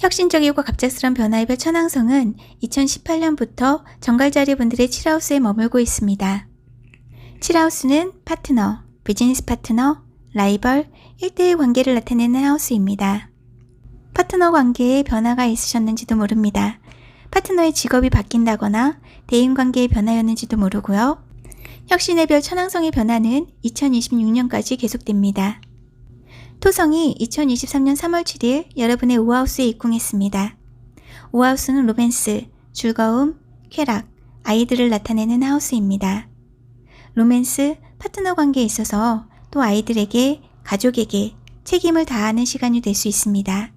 혁신적이고 갑작스런 변화의 별 천왕성은 2018년부터 정갈자리 분들의 칠하우스에 머물고 있습니다. 칠하우스는 파트너, 비즈니스 파트너, 라이벌, 1대1 관계를 나타내는 하우스입니다. 파트너 관계에 변화가 있으셨는지도 모릅니다. 파트너의 직업이 바뀐다거나 대인관계의 변화였는지도 모르고요. 혁신의 별 천왕성의 변화는 2026년까지 계속됩니다. 토성이 2023년 3월 7일 여러분의 5하우스에 입궁했습니다. 5하우스는 로맨스, 즐거움, 쾌락, 아이들을 나타내는 하우스입니다. 로맨스, 파트너 관계에 있어서 또 아이들에게, 가족에게 책임을 다하는 시간이 될 수 있습니다.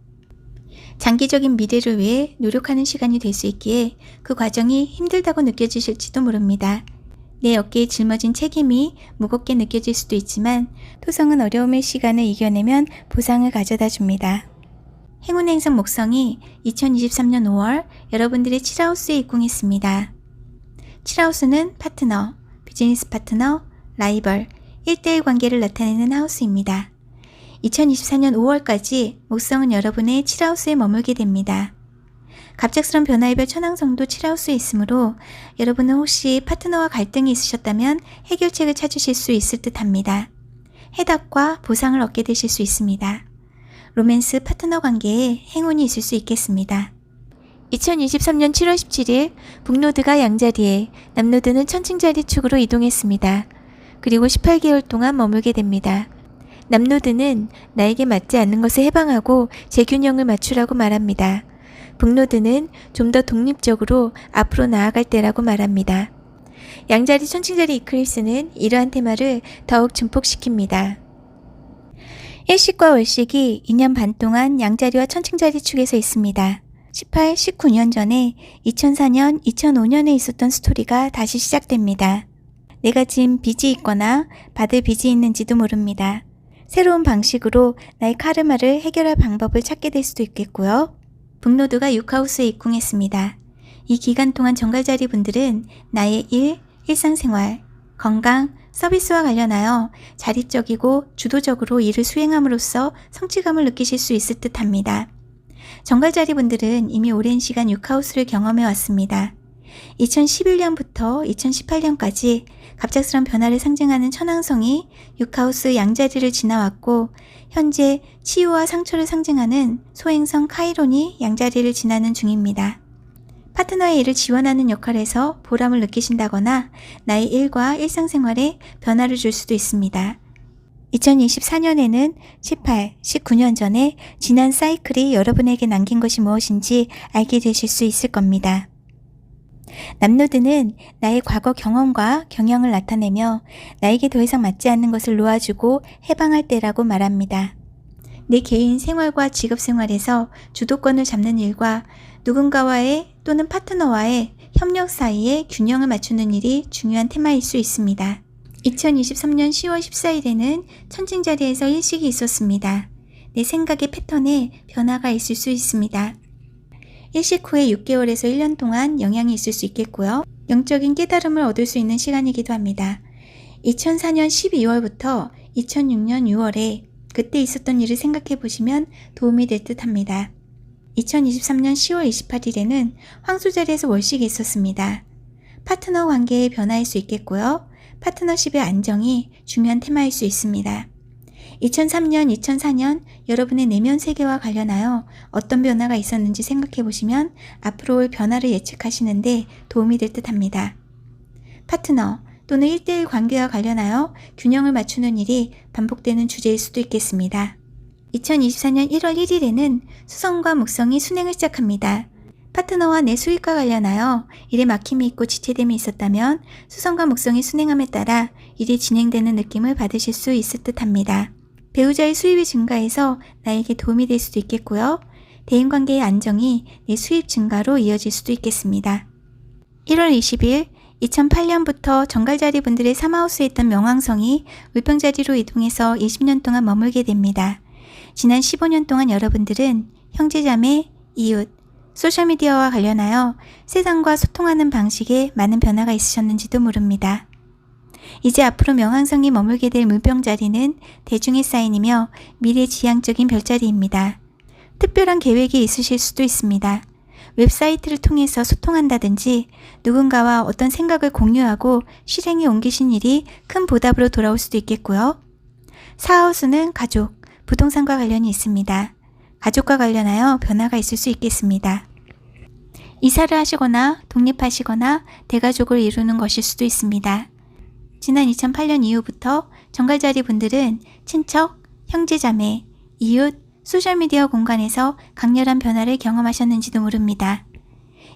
장기적인 미래를 위해 노력하는 시간이 될 수 있기에 그 과정이 힘들다고 느껴지실지도 모릅니다. 내 어깨에 짊어진 책임이 무겁게 느껴질 수도 있지만 토성은 어려움의 시간을 이겨내면 보상을 가져다 줍니다. 행운의 행성 목성이 2023년 5월 여러분들의 칠하우스에 입궁했습니다. 칠하우스는 파트너, 비즈니스 파트너, 라이벌, 1대1 관계를 나타내는 하우스입니다. 2024년 5월까지 목성은 여러분의 칠하우스에 머물게 됩니다. 갑작스런 변화의 별 천왕성도 칠하우스에 있으므로 여러분은 혹시 파트너와 갈등이 있으셨다면 해결책을 찾으실 수 있을 듯 합니다. 해답과 보상을 얻게 되실 수 있습니다. 로맨스 파트너 관계에 행운이 있을 수 있겠습니다. 2023년 7월 17일 북노드가 양자리에, 남노드는 천칭자리 축으로 이동했습니다. 그리고 18개월 동안 머물게 됩니다. 남노드는 나에게 맞지 않는 것을 해방하고 재균형을 맞추라고 말합니다. 북노드는 좀 더 독립적으로 앞으로 나아갈 때라고 말합니다. 양자리 천칭자리 이클립스는 이러한 테마를 더욱 증폭시킵니다. 일식과 월식이 2년 반 동안 양자리와 천칭자리 축에서 있습니다. 18, 19년 전에 2004년, 2005년에 있었던 스토리가 다시 시작됩니다. 내가 진 빚이 있거나 받을 빚이 있는지도 모릅니다. 새로운 방식으로 나의 카르마를 해결할 방법을 찾게 될 수도 있겠고요. 북노드가 6하우스에 입궁했습니다. 이 기간 동안 정갈자리 분들은 나의 일, 일상생활, 건강, 서비스와 관련하여 자립적이고 주도적으로 일을 수행함으로써 성취감을 느끼실 수 있을 듯 합니다. 정갈자리 분들은 이미 오랜 시간 6하우스를 경험해 왔습니다. 2011년부터 2018년까지 갑작스런 변화를 상징하는 천왕성이 6하우스 양자리를 지나왔고 현재 치유와 상처를 상징하는 소행성 카이론이 양자리를 지나는 중입니다. 파트너의 일을 지원하는 역할에서 보람을 느끼신다거나 나의 일과 일상생활에 변화를 줄 수도 있습니다. 2024년에는 18, 19년 전에 지난 사이클이 여러분에게 남긴 것이 무엇인지 알게 되실 수 있을 겁니다. 남노드는 나의 과거 경험과 경향을 나타내며 나에게 더 이상 맞지 않는 것을 놓아주고 해방할 때라고 말합니다. 내 개인 생활과 직업 생활에서 주도권을 잡는 일과 누군가와의 또는 파트너와의 협력 사이에 균형을 맞추는 일이 중요한 테마일 수 있습니다. 2023년 10월 14일에는 천칭자리에서 일식이 있었습니다. 내 생각의 패턴에 변화가 있을 수 있습니다. 일식 후에 6개월에서 1년 동안 영향이 있을 수 있겠고요. 영적인 깨달음을 얻을 수 있는 시간이기도 합니다. 2004년 12월부터 2006년 6월에 그때 있었던 일을 생각해 보시면 도움이 될 듯 합니다. 2023년 10월 28일에는 황소자리에서 월식이 있었습니다. 파트너 관계의 변화일 수 있겠고요. 파트너십의 안정이 중요한 테마일 수 있습니다. 2003년, 2004년 여러분의 내면 세계와 관련하여 어떤 변화가 있었는지 생각해 보시면 앞으로 올 변화를 예측하시는데 도움이 될 듯 합니다. 파트너 또는 1대1 관계와 관련하여 균형을 맞추는 일이 반복되는 주제일 수도 있겠습니다. 2024년 1월 1일에는 수성과 목성이 순행을 시작합니다. 파트너와 내 수익과 관련하여 일에 막힘이 있고 지체됨이 있었다면 수성과 목성이 순행함에 따라 일이 진행되는 느낌을 받으실 수 있을 듯 합니다. 배우자의 수입이 증가해서 나에게 도움이 될 수도 있겠고요. 대인관계의 안정이 내 수입 증가로 이어질 수도 있겠습니다. 1월 20일 2008년부터 정갈자리 분들의 3하우스에 있던 명왕성이 물병자리로 이동해서 20년 동안 머물게 됩니다. 지난 15년 동안 여러분들은 형제자매, 이웃, 소셜미디어와 관련하여 세상과 소통하는 방식에 많은 변화가 있으셨는지도 모릅니다. 이제 앞으로 명왕성이 머물게 될 물병자리는 대중의 사인이며 미래지향적인 별자리입니다. 특별한 계획이 있으실 수도 있습니다. 웹사이트를 통해서 소통한다든지 누군가와 어떤 생각을 공유하고 실행에 옮기신 일이 큰 보답으로 돌아올 수도 있겠고요. 4하우스는 가족, 부동산과 관련이 있습니다. 가족과 관련하여 변화가 있을 수 있겠습니다. 이사를 하시거나 독립하시거나 대가족을 이루는 것일 수도 있습니다. 지난 2008년 이후부터 정갈자리 분들은 친척, 형제자매, 이웃, 소셜미디어 공간에서 강렬한 변화를 경험하셨는지도 모릅니다.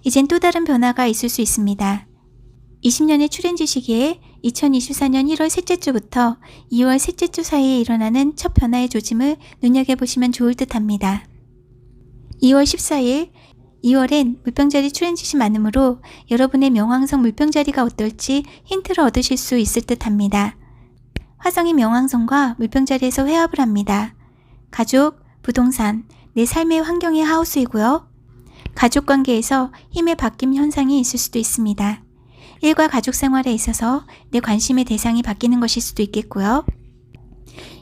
이젠 또 다른 변화가 있을 수 있습니다. 20년의 출현지 시기에 2024년 1월 셋째 주부터 2월 셋째 주 사이에 일어나는 첫 변화의 조짐을 눈여겨보시면 좋을 듯 합니다. 2월 14일, 2월엔 물병자리 출현짓이 많으므로 여러분의 명왕성 물병자리가 어떨지 힌트를 얻으실 수 있을 듯 합니다. 화성이 명왕성과 물병자리에서 회합을 합니다. 가족, 부동산, 내 삶의 환경의 하우스이고요. 가족관계에서 힘의 바뀜 현상이 있을 수도 있습니다. 일과 가족 생활에 있어서 내 관심의 대상이 바뀌는 것일 수도 있겠고요.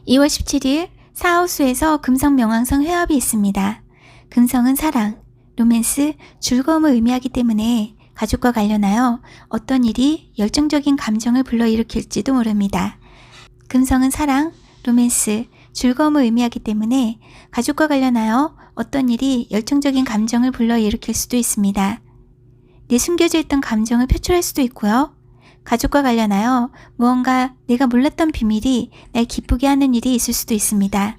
2월 17일 4하우스에서 금성 명왕성 회합이 있습니다. 금성은 사랑, 로맨스, 즐거움을 의미하기 때문에 가족과 관련하여 어떤 일이 열정적인 감정을 불러일으킬지도 모릅니다. 금성은 사랑, 로맨스, 즐거움을 의미하기 때문에 가족과 관련하여 어떤 일이 열정적인 감정을 불러일으킬 수도 있습니다. 내 숨겨져 있던 감정을 표출할 수도 있고요. 가족과 관련하여 무언가 내가 몰랐던 비밀이 날 기쁘게 하는 일이 있을 수도 있습니다.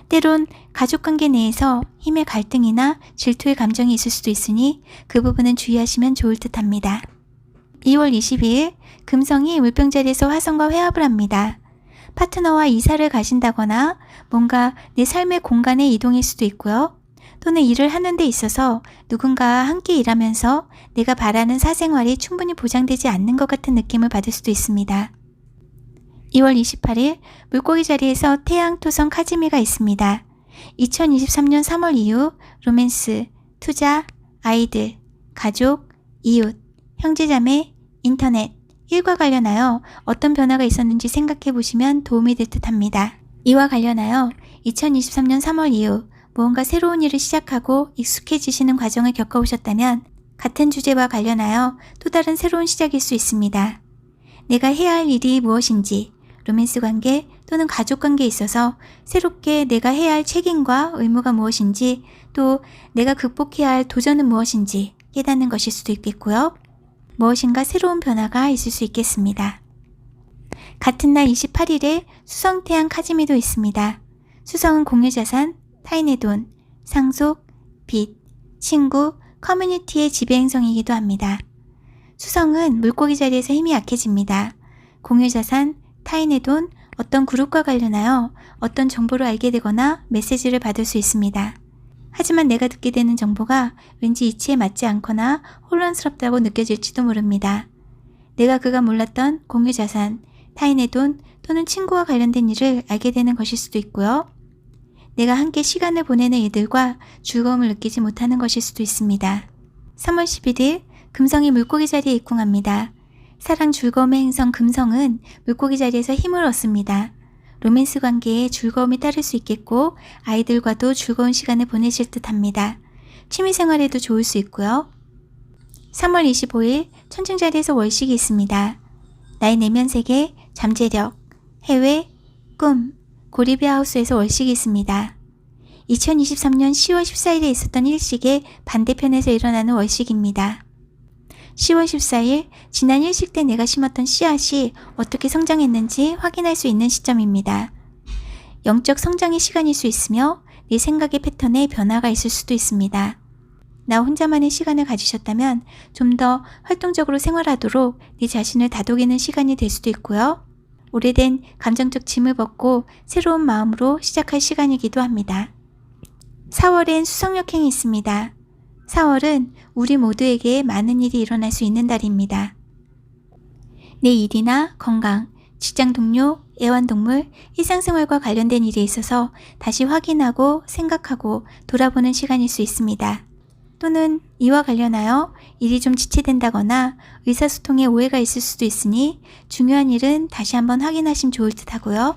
때론 가족관계 내에서 힘의 갈등이나 질투의 감정이 있을 수도 있으니 그 부분은 주의하시면 좋을 듯 합니다. 2월 22일 금성이 물병자리에서 화성과 회합을 합니다. 파트너와 이사를 가신다거나 뭔가 내 삶의 공간에 이동일 수도 있고요. 또는 일을 하는 데 있어서 누군가와 함께 일하면서 내가 바라는 사생활이 충분히 보장되지 않는 것 같은 느낌을 받을 수도 있습니다. 2월 28일 물고기 자리에서 태양, 토성, 카즈미가 있습니다. 2023년 3월 이후 로맨스, 투자, 아이들, 가족, 이웃, 형제자매, 인터넷, 일과 관련하여 어떤 변화가 있었는지 생각해 보시면 도움이 될 듯 합니다. 이와 관련하여 2023년 3월 이후 무언가 새로운 일을 시작하고 익숙해지시는 과정을 겪어오셨다면 같은 주제와 관련하여 또 다른 새로운 시작일 수 있습니다. 내가 해야 할 일이 무엇인지, 로맨스 관계 또는 가족 관계에 있어서 새롭게 내가 해야 할 책임과 의무가 무엇인지, 또 내가 극복해야 할 도전은 무엇인지 깨닫는 것일 수도 있겠고요. 무엇인가 새로운 변화가 있을 수 있겠습니다. 같은 날 28일에 수성태양 카즈미도 있습니다. 수성은 공유자산, 타인의 돈, 상속, 빚, 친구, 커뮤니티의 지배행성이기도 합니다. 수성은 물고기 자리에서 힘이 약해집니다. 공유자산, 타인의 돈, 어떤 그룹과 관련하여 어떤 정보를 알게 되거나 메시지를 받을 수 있습니다. 하지만 내가 듣게 되는 정보가 왠지 이치에 맞지 않거나 혼란스럽다고 느껴질지도 모릅니다. 내가 그가 몰랐던 공유자산, 타인의 돈 또는 친구와 관련된 일을 알게 되는 것일 수도 있고요. 내가 함께 시간을 보내는 이들과 즐거움을 느끼지 못하는 것일 수도 있습니다. 3월 11일 금성이 물고기 자리에 입궁합니다. 사랑 즐거움의 행성 금성은 물고기 자리에서 힘을 얻습니다. 로맨스 관계에 즐거움이 따를 수 있겠고 아이들과도 즐거운 시간을 보내실 듯 합니다. 취미생활에도 좋을 수 있고요. 3월 25일 천칭 자리에서 월식이 있습니다. 나의 내면 세계, 잠재력, 해외, 꿈, 고리베 하우스에서 월식이 있습니다. 2023년 10월 14일에 있었던 일식의 반대편에서 일어나는 월식입니다. 10월 14일 지난 일식 때 내가 심었던 씨앗이 어떻게 성장했는지 확인할 수 있는 시점입니다. 영적 성장의 시간일 수 있으며 내 생각의 패턴에 변화가 있을 수도 있습니다. 나 혼자만의 시간을 가지셨다면 좀 더 활동적으로 생활하도록 내 자신을 다독이는 시간이 될 수도 있고요. 오래된 감정적 짐을 벗고 새로운 마음으로 시작할 시간이기도 합니다. 4월엔 수성역행이 있습니다. 4월은 우리 모두에게 많은 일이 일어날 수 있는 달입니다. 내 일이나 건강, 직장 동료, 애완동물, 일상생활과 관련된 일에 있어서 다시 확인하고 생각하고 돌아보는 시간일 수 있습니다. 또는 이와 관련하여 일이 좀 지체된다거나 의사소통에 오해가 있을 수도 있으니 중요한 일은 다시 한번 확인하시면 좋을 듯 하고요.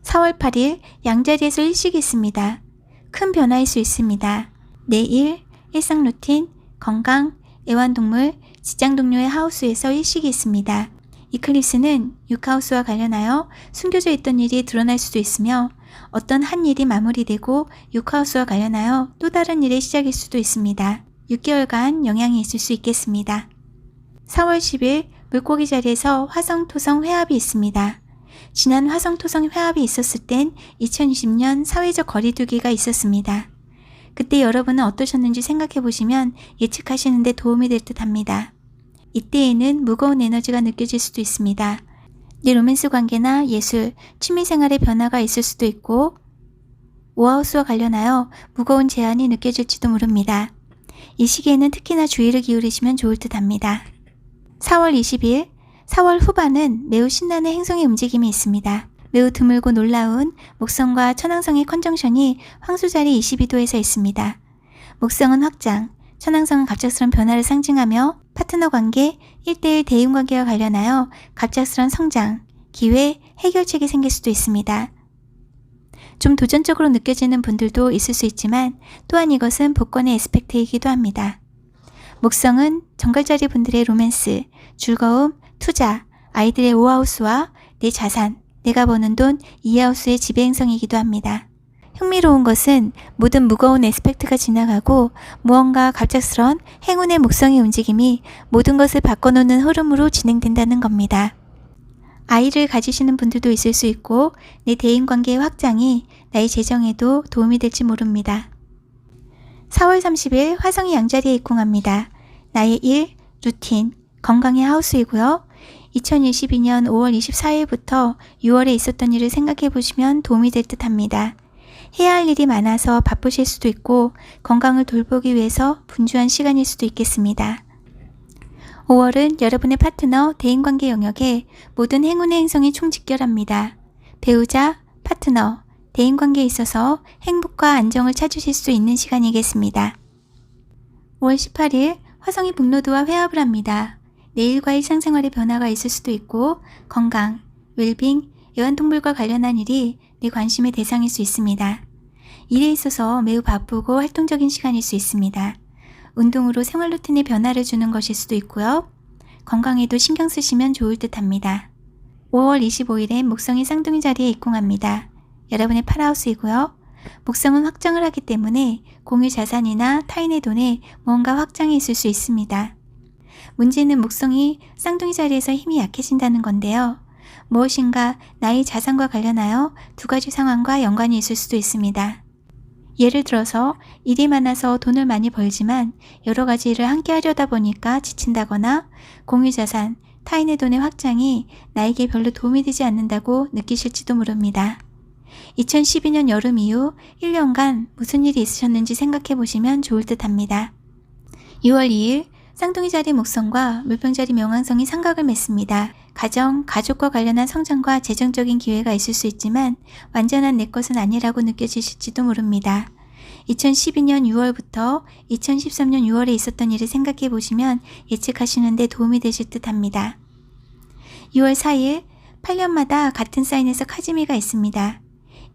4월 8일 양자리에서 일식이 있습니다. 큰 변화일 수 있습니다. 내 일, 일상 루틴, 건강, 애완동물, 직장 동료의 하우스에서 일식이 있습니다. 이클립스는 6하우스와 관련하여 숨겨져 있던 일이 드러날 수도 있으며 어떤 한 일이 마무리되고 6하우스와 관련하여 또 다른 일의 시작일 수도 있습니다. 6개월간 영향이 있을 수 있겠습니다. 4월 10일 물고기 자리에서 화성토성 회합이 있습니다. 지난 화성토성 회합이 있었을 땐 2020년 사회적 거리두기가 있었습니다. 그때 여러분은 어떠셨는지 생각해 보시면 예측하시는 데 도움이 될 듯 합니다. 이때에는 무거운 에너지가 느껴질 수도 있습니다. 내 로맨스 관계나 예술, 취미생활의 변화가 있을 수도 있고 5하우스와 관련하여 무거운 제한이 느껴질지도 모릅니다. 이 시기에는 특히나 주의를 기울이시면 좋을 듯 합니다. 4월 20일, 4월 후반은 매우 신나는 행성의 움직임이 있습니다. 매우 드물고 놀라운 목성과 천왕성의 컨정션이 황소자리 22도에서 있습니다. 목성은 확장, 천왕성은 갑작스런 변화를 상징하며 파트너 관계, 1대1 대인관계와 관련하여 갑작스런 성장, 기회, 해결책이 생길 수도 있습니다. 좀 도전적으로 느껴지는 분들도 있을 수 있지만 또한 이것은 복권의 에스펙트이기도 합니다. 목성은 정갈자리 분들의 로맨스, 즐거움, 투자, 아이들의 5하우스와 내 자산, 내가 버는 돈 2하우스의 지배행성이기도 합니다. 흥미로운 것은 모든 무거운 에스펙트가 지나가고 무언가 갑작스런 행운의 목성의 움직임이 모든 것을 바꿔놓는 흐름으로 진행된다는 겁니다. 아이를 가지시는 분들도 있을 수 있고 내 대인관계의 확장이 나의 재정에도 도움이 될지 모릅니다. 4월 30일 화성이 양자리에 입궁합니다. 나의 일, 루틴, 건강의 하우스이고요. 2022년 5월 24일부터 6월에 있었던 일을 생각해 보시면 도움이 될 듯 합니다. 해야 할 일이 많아서 바쁘실 수도 있고 건강을 돌보기 위해서 분주한 시간일 수도 있겠습니다. 5월은 여러분의 파트너, 대인관계 영역에 모든 행운의 행성이 총집결합니다. 배우자, 파트너, 대인관계에 있어서 행복과 안정을 찾으실 수 있는 시간이겠습니다. 5월 18일 화성이 북노드와 회합을 합니다. 내일과 일상생활의 변화가 있을 수도 있고 건강, 웰빙, 애완동물과 관련한 일이 내 관심의 대상일 수 있습니다. 일에 있어서 매우 바쁘고 활동적인 시간일 수 있습니다. 운동으로 생활 루틴에 변화를 주는 것일 수도 있고요. 건강에도 신경 쓰시면 좋을 듯 합니다. 5월 25일엔 목성이 쌍둥이 자리에 입궁합니다. 여러분의 8하우스이고요. 목성은 확장을 하기 때문에 공유 자산이나 타인의 돈에 무언가 확장이 있을 수 있습니다. 문제는 목성이 쌍둥이 자리에서 힘이 약해진다는 건데요. 무엇인가 나의 자산과 관련하여 두 가지 상황과 연관이 있을 수도 있습니다. 예를 들어서 일이 많아서 돈을 많이 벌지만 여러 가지 일을 함께 하려다 보니까 지친다거나 공유자산, 타인의 돈의 확장이 나에게 별로 도움이 되지 않는다고 느끼실지도 모릅니다. 2012년 여름 이후 1년간 무슨 일이 있으셨는지 생각해 보시면 좋을 듯 합니다. 6월 2일 쌍둥이 자리 목성과 물병자리 명왕성이 삼각을 맺습니다. 가정, 가족과 관련한 성장과 재정적인 기회가 있을 수 있지만 완전한 내 것은 아니라고 느껴지실지도 모릅니다. 2012년 6월부터 2013년 6월에 있었던 일을 생각해 보시면 예측하시는 데 도움이 되실 듯 합니다. 6월 4일 8년마다 같은 사인에서 카즈미가 있습니다.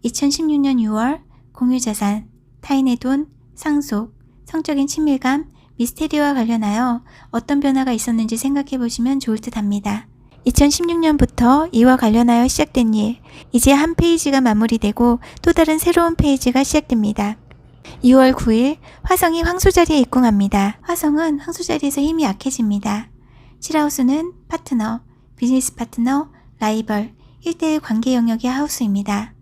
2016년 6월 공유자산, 타인의 돈, 상속, 성적인 친밀감, 미스테리와 관련하여 어떤 변화가 있었는지 생각해 보시면 좋을 듯 합니다. 2016년부터 이와 관련하여 시작된 일, 이제 한 페이지가 마무리되고 또 다른 새로운 페이지가 시작됩니다. 2월 9일 화성이 황소자리에 입궁합니다. 화성은 황소자리에서 힘이 약해집니다. 7하우스는 파트너, 비즈니스 파트너, 라이벌, 1대1 관계 영역의 하우스입니다.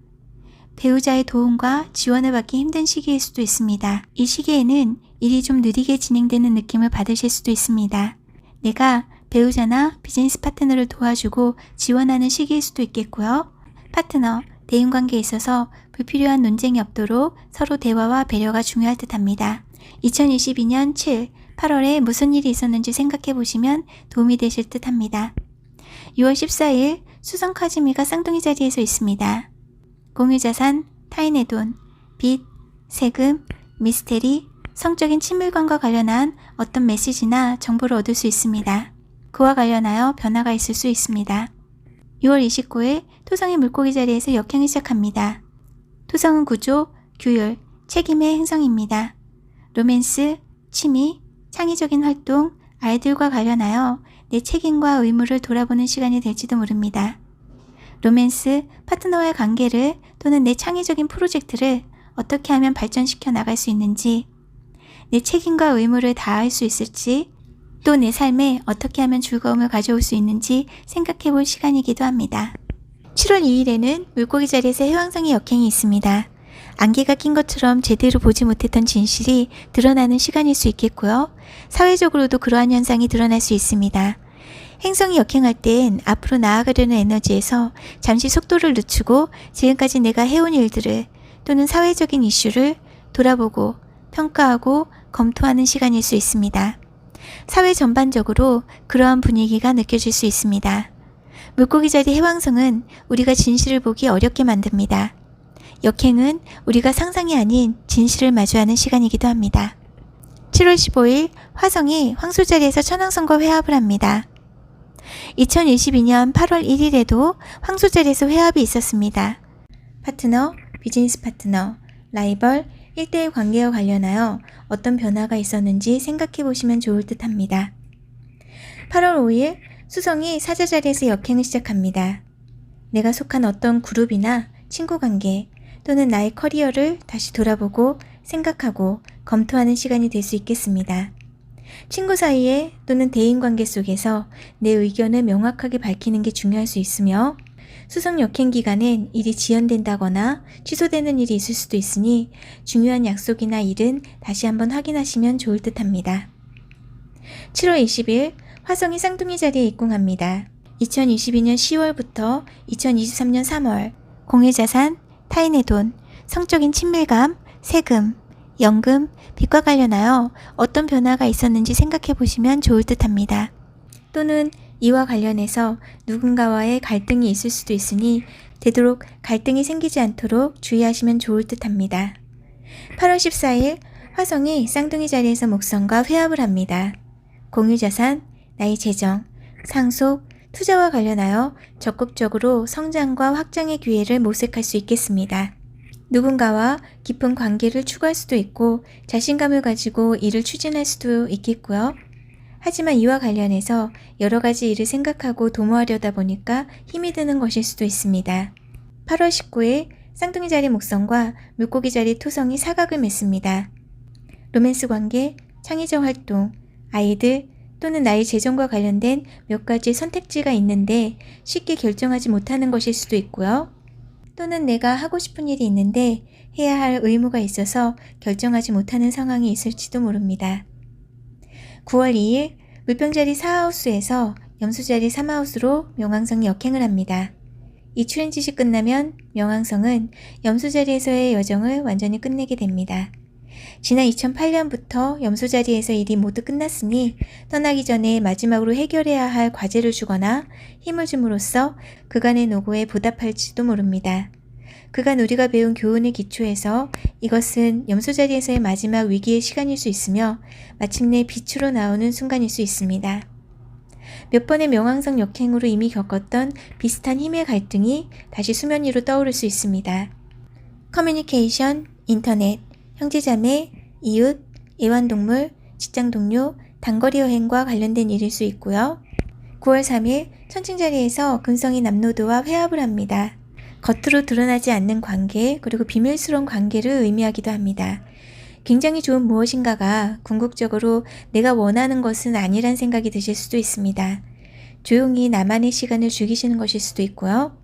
배우자의 도움과 지원을 받기 힘든 시기일 수도 있습니다. 이 시기에는 일이 좀 느리게 진행되는 느낌을 받으실 수도 있습니다. 내가 배우자나 비즈니스 파트너를 도와주고 지원하는 시기일 수도 있겠고요. 파트너, 대인관계에 있어서 불필요한 논쟁이 없도록 서로 대화와 배려가 중요할 듯 합니다. 2022년 7, 8월에 무슨 일이 있었는지 생각해 보시면 도움이 되실 듯 합니다. 6월 14일 수성 카즈미가 쌍둥이 자리에서 있습니다. 공유자산, 타인의 돈, 빚, 세금, 미스테리, 성적인 친밀감과 관련한 어떤 메시지나 정보를 얻을 수 있습니다. 그와 관련하여 변화가 있을 수 있습니다. 6월 29일 토성이 물고기 자리에서 역행을 시작합니다. 토성은 구조, 규율, 책임의 행성입니다. 로맨스, 취미, 창의적인 활동, 아이들과 관련하여 내 책임과 의무를 돌아보는 시간이 될지도 모릅니다. 로맨스, 파트너와의 관계를 또는 내 창의적인 프로젝트를 어떻게 하면 발전시켜 나갈 수 있는지, 내 책임과 의무를 다할 수 있을지, 또 내 삶에 어떻게 하면 즐거움을 가져올 수 있는지 생각해 볼 시간이기도 합니다. 7월 2일에는 물고기 자리에서 해왕성의 역행이 있습니다. 안개가 낀 것처럼 제대로 보지 못했던 진실이 드러나는 시간일 수 있겠고요. 사회적으로도 그러한 현상이 드러날 수 있습니다. 행성이 역행할 땐 앞으로 나아가려는 에너지에서 잠시 속도를 늦추고 지금까지 내가 해온 일들을 또는 사회적인 이슈를 돌아보고 평가하고 검토하는 시간일 수 있습니다. 사회 전반적으로 그러한 분위기가 느껴질 수 있습니다. 물고기 자리 해왕성은 우리가 진실을 보기 어렵게 만듭니다. 역행은 우리가 상상이 아닌 진실을 마주하는 시간이기도 합니다. 7월 15일 화성이 황소 자리에서 천왕성과 회합을 합니다. 2022년 8월 1일에도 황소 자리에서 회합이 있었습니다. 파트너, 비즈니스 파트너, 라이벌, 1대1 관계와 관련하여 어떤 변화가 있었는지 생각해 보시면 좋을 듯 합니다. 8월 5일 수성이 사자 자리에서 역행을 시작합니다. 내가 속한 어떤 그룹이나 친구 관계 또는 나의 커리어를 다시 돌아보고 생각하고 검토하는 시간이 될 수 있겠습니다. 친구 사이에 또는 대인관계 속에서 내 의견을 명확하게 밝히는 게 중요할 수 있으며 수성 역행 기간엔 일이 지연된다거나 취소되는 일이 있을 수도 있으니 중요한 약속이나 일은 다시 한번 확인하시면 좋을 듯 합니다. 7월 20일 화성이 쌍둥이 자리에 입궁합니다. 2022년 10월부터 2023년 3월 공유 자산, 타인의 돈, 성적인 친밀감, 세금, 연금, 빚과 관련하여 어떤 변화가 있었는지 생각해 보시면 좋을 듯 합니다. 또는 이와 관련해서 누군가와의 갈등이 있을 수도 있으니 되도록 갈등이 생기지 않도록 주의하시면 좋을 듯 합니다. 8월 14일 화성이 쌍둥이 자리에서 목성과 회합을 합니다. 공유자산, 나의 재정, 상속, 투자와 관련하여 적극적으로 성장과 확장의 기회를 모색할 수 있겠습니다. 누군가와 깊은 관계를 추구할 수도 있고 자신감을 가지고 일을 추진할 수도 있겠고요. 하지만 이와 관련해서 여러 가지 일을 생각하고 도모하려다 보니까 힘이 드는 것일 수도 있습니다. 8월 19일 쌍둥이 자리 목성과 물고기 자리 토성이 사각을 맺습니다. 로맨스 관계, 창의적 활동, 아이들 또는 나의 재정과 관련된 몇 가지 선택지가 있는데 쉽게 결정하지 못하는 것일 수도 있고요. 또는 내가 하고 싶은 일이 있는데 해야 할 의무가 있어서 결정하지 못하는 상황이 있을지도 모릅니다. 9월 2일 물병자리 4하우스에서 염소자리 3하우스로 명왕성이 역행을 합니다. 이 트랜짓이 끝나면 명왕성은 염소자리에서의 여정을 완전히 끝내게 됩니다. 지난 2008년부터 염소자리에서 일이 모두 끝났으니 떠나기 전에 마지막으로 해결해야 할 과제를 주거나 힘을 줌으로써 그간의 노고에 보답할지도 모릅니다. 그간 우리가 배운 교훈의 기초에서 이것은 염소자리에서의 마지막 위기의 시간일 수 있으며 마침내 빛으로 나오는 순간일 수 있습니다. 몇 번의 명왕성 역행으로 이미 겪었던 비슷한 힘의 갈등이 다시 수면 위로 떠오를 수 있습니다. 커뮤니케이션, 인터넷, 형제자매, 이웃, 애완동물, 직장동료, 단거리 여행과 관련된 일일 수 있고요. 9월 3일 천칭자리에서 금성이 남노도와 회합을 합니다. 겉으로 드러나지 않는 관계 그리고 비밀스러운 관계를 의미하기도 합니다. 굉장히 좋은 무엇인가가 궁극적으로 내가 원하는 것은 아니란 생각이 드실 수도 있습니다. 조용히 나만의 시간을 즐기시는 것일 수도 있고요.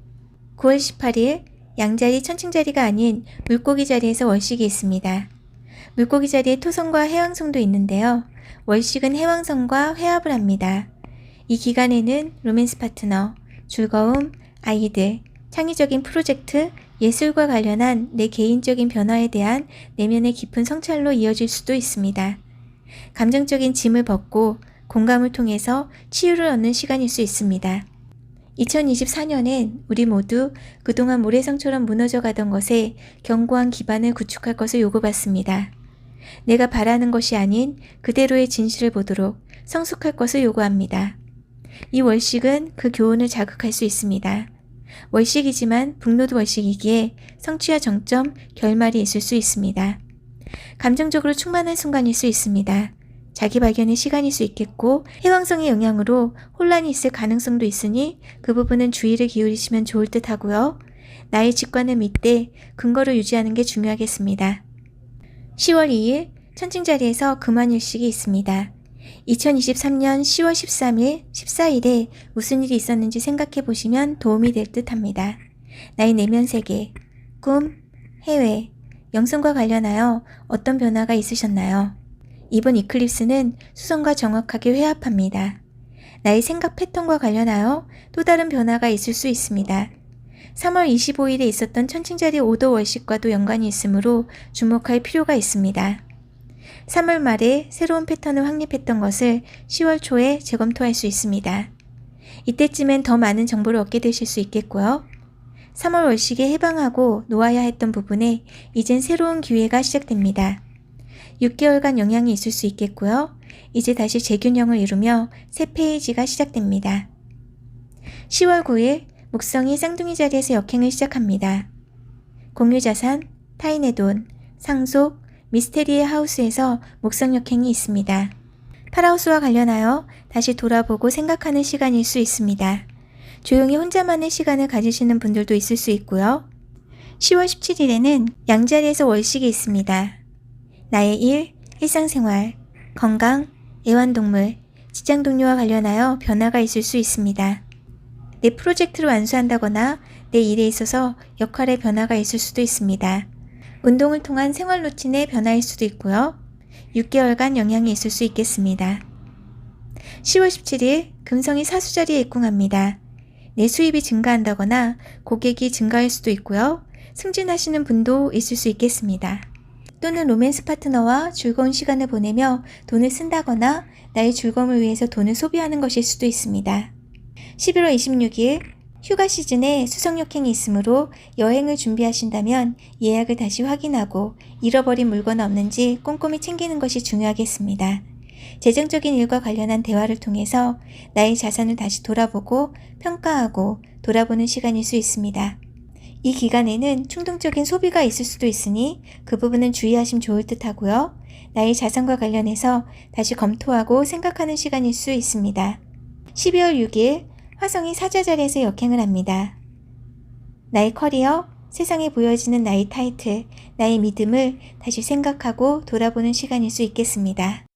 9월 18일 양자리 천칭자리가 아닌 물고기 자리에서 월식이 있습니다. 물고기 자리에 토성과 해왕성도 있는데요. 월식은 해왕성과 회합을 합니다. 이 기간에는 로맨스 파트너, 즐거움, 아이들, 창의적인 프로젝트, 예술과 관련한 내 개인적인 변화에 대한 내면의 깊은 성찰로 이어질 수도 있습니다. 감정적인 짐을 벗고 공감을 통해서 치유를 얻는 시간일 수 있습니다. 2024년엔 우리 모두 그동안 모래성처럼 무너져 가던 것에 견고한 기반을 구축할 것을 요구받습니다. 내가 바라는 것이 아닌 그대로의 진실을 보도록 성숙할 것을 요구합니다. 이 월식은 그 교훈을 자극할 수 있습니다. 월식이지만 북노드 월식이기에 성취와 정점, 결말이 있을 수 있습니다. 감정적으로 충만한 순간일 수 있습니다. 자기 발견의 시간일 수 있겠고 해왕성의 영향으로 혼란이 있을 가능성도 있으니 그 부분은 주의를 기울이시면 좋을 듯 하고요. 나의 직관을 믿되 근거를 유지하는 게 중요하겠습니다. 10월 2일 천칭자리에서 금환일식이 있습니다. 2023년 10월 13일, 14일에 무슨 일이 있었는지 생각해 보시면 도움이 될 듯 합니다. 나의 내면 세계, 꿈, 해외, 영성과 관련하여 어떤 변화가 있으셨나요? 이번 이클립스는 수성과 정확하게 회합합니다. 나의 생각 패턴과 관련하여 또 다른 변화가 있을 수 있습니다. 3월 25일에 있었던 천칭자리 오더 월식과도 연관이 있으므로 주목할 필요가 있습니다. 3월 말에 새로운 패턴을 확립했던 것을 10월 초에 재검토할 수 있습니다. 이때쯤엔 더 많은 정보를 얻게 되실 수 있겠고요. 3월 월식에 해방하고 놓아야 했던 부분에 이젠 새로운 기회가 시작됩니다. 6개월간 영향이 있을 수 있겠고요. 이제 다시 재균형을 이루며 새 페이지가 시작됩니다. 10월 9일 목성이 쌍둥이 자리에서 역행을 시작합니다. 공유자산, 타인의 돈, 상속, 미스테리의 하우스에서 목성 역행이 있습니다. 파라우스와 관련하여 다시 돌아보고 생각하는 시간일 수 있습니다. 조용히 혼자만의 시간을 가지시는 분들도 있을 수 있고요. 10월 17일에는 양자리에서 월식이 있습니다. 나의 일, 일상생활, 건강, 애완동물, 직장 동료와 관련하여 변화가 있을 수 있습니다. 내 프로젝트를 완수한다거나 내 일에 있어서 역할의 변화가 있을 수도 있습니다. 운동을 통한 생활 루틴의 변화일 수도 있고요. 6개월간 영향이 있을 수 있겠습니다. 10월 17일 금성이 사수자리에 입궁합니다. 내 수입이 증가한다거나 고객이 증가할 수도 있고요. 승진하시는 분도 있을 수 있겠습니다. 또는 로맨스 파트너와 즐거운 시간을 보내며 돈을 쓴다거나 나의 즐거움을 위해서 돈을 소비하는 것일 수도 있습니다. 11월 26일 휴가 시즌에 수성역행이 있으므로 여행을 준비하신다면 예약을 다시 확인하고 잃어버린 물건 없는지 꼼꼼히 챙기는 것이 중요하겠습니다. 재정적인 일과 관련한 대화를 통해서 나의 자산을 다시 돌아보고 평가하고 돌아보는 시간일 수 있습니다. 이 기간에는 충동적인 소비가 있을 수도 있으니 그 부분은 주의하시면 좋을 듯 하고요. 나의 자산과 관련해서 다시 검토하고 생각하는 시간일 수 있습니다. 12월 6일 화성이 사자자리에서 역행을 합니다. 나의 커리어, 세상에 보여지는 나의 타이틀, 나의 믿음을 다시 생각하고 돌아보는 시간일 수 있겠습니다.